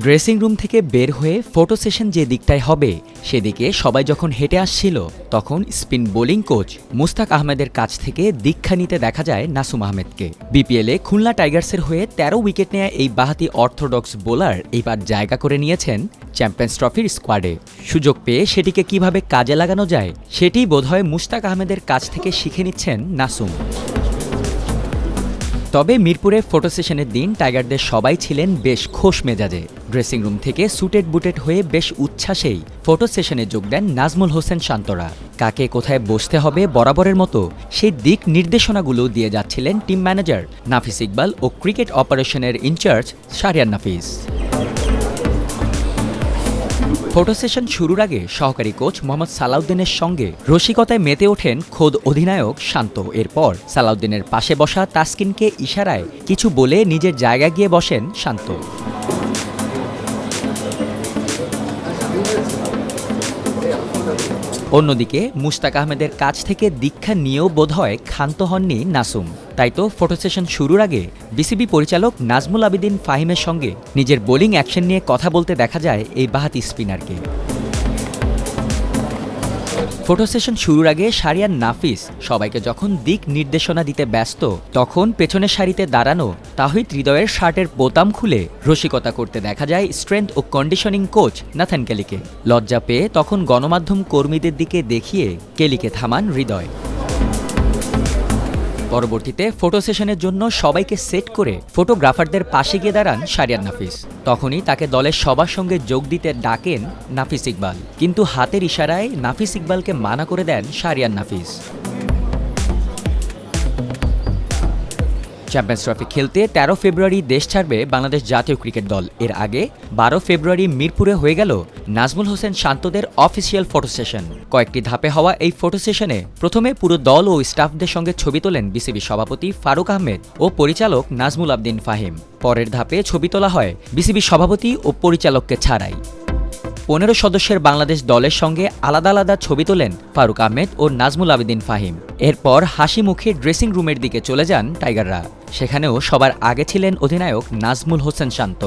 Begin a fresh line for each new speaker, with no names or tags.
Dressing room থেকে বের হয়ে ফটো সেশন যে দিকটায় হবে সেদিকে সবাই যখন হেঁটে আসছিল তখন স্পিন বোলিং কোচ মুস্তাক আহমেদের কাছ থেকে দীক্ষা নিতে দেখা যায় নাসুম আহমেদকে। বিপিএলে খুলনা টাইগার্সের হয়ে ১৩ উইকেট নেয়া এই বাঁহাতি অর্থোডক্স বোলার এইবার জায়গা করে নিয়েছেন চ্যাম্পিয়ন্স ট্রফির স্কোয়াডে। সুযোগ পেয়ে সেটিকে কিভাবে কাজে লাগানো যায় সেটি বোধহয় মুস্তাক আহমেদের কাছ থেকে শিখে নিচ্ছেন নাসুম। তবে মিরপুরে ফটো সেশনের দিন টাইগারদের সবাই ছিলেন বেশ খোশ মেজাজে। ড্রেসিং রুম থেকে সুটেড বুটেড হয়ে বেশ উচ্ছ্বাসেই ফটো সেশনে যোগ দেন নাজমুল হোসেন শান্তরা। কাকে কোথায় বসতে হবে বরাবরের মতো সেই দিক নির্দেশনাগুলো দিয়ে যাচ্ছিলেন টিম ম্যানেজার নাফিস ইকবাল ও ক্রিকেট অপারেশনের ইনচার্জ শাহরিয়ার নাফিস। ফটো সেশন শুরুর আগে সহকারী কোচ মোহাম্মদ সালাউদ্দিনের সঙ্গে রসিকতায় মেতে ওঠেন খোদ অধিনায়ক শান্ত। এরপর সালাউদ্দিনের পাশে বসা তাসকিনকে ইশারায় কিছু বলে নিজের জায়গায় গিয়ে বসেন শান্ত। অন্যদিকে মুস্তাক আহমেদের কাছ থেকে দীক্ষা নিয়েও বোধহয় ক্ষান্ত হননি নাসুম। তাই তো ফটো সেশন শুরুর আগে বিসিবি পরিচালক নাজমুল আবেদিন ফাহিমের সঙ্গে নিজের বোলিং অ্যাকশন নিয়ে কথা বলতে দেখা যায় এই বাঁহাতি স্পিনারকে। ফটো সেশন শুরুর আগে শাহরিয়ার নাফিস সবাইকে যখন দিক নির্দেশনা দিতে ব্যস্ত তখন পেছনের সারিতে দাঁড়ানো তাহিদ হৃদয়ের শার্টের বোতাম খুলে রসিকতা করতে দেখা যায় স্ট্রেংথ ও কন্ডিশনিং কোচ নাথান কেলিকে। লজ্জা পেয়ে তখন গণমাধ্যম কর্মীদের দিকে দেখিয়ে কেলিকে থামান হৃদয়। পরবর্তীতে ফটো সেশনের জন্য সবাইকে সেট করে ফটোগ্রাফারদের পাশে গিয়ে দাঁড়ান শাহরিয়ার নাফিস। তখনই তাকে দলের সবার সঙ্গে যোগ দিতে ডাকেন নাফিস ইকবাল, কিন্তু হাতের ইশারায় নাফিস ইকবালকে মানা করে দেন শাহরিয়ার নাফিস। চ্যাম্পিয়ন্স ট্রফি খেলতে ১৩ ফেব্রুয়ারি দেশ ছাড়বে বাংলাদেশ জাতীয় ক্রিকেট দল। এর আগে ১২ ফেব্রুয়ারি মিরপুরে হয়ে গেল নাজমুল হোসেন শান্তদের অফিসিয়াল ফটো সেশন। কয়েকটি ধাপে হওয়া এই ফটো সেশনে প্রথমে পুরো দল ও স্টাফদের সঙ্গে ছবি তোলেন বিসিবি সভাপতি ফারুক আহমেদ ও পরিচালক নাজমুল আবদিন ফাহিম। পরের ধাপে ছবি তোলা হয় বিসিবি সভাপতি ও পরিচালককে ছাড়াই। ১৫ সদস্যের বাংলাদেশ দলের সঙ্গে আলাদা আলাদা ছবি তোলেন ফারুক আহমেদ ও নাজমুল আবেদিন ফাহিম। এরপর হাসি মুখে ড্রেসিং রুমের দিকে চলে যান টাইগাররা। সেখানেও সবার আগে ছিলেন অধিনায়ক নাজমুল হোসেন শান্ত।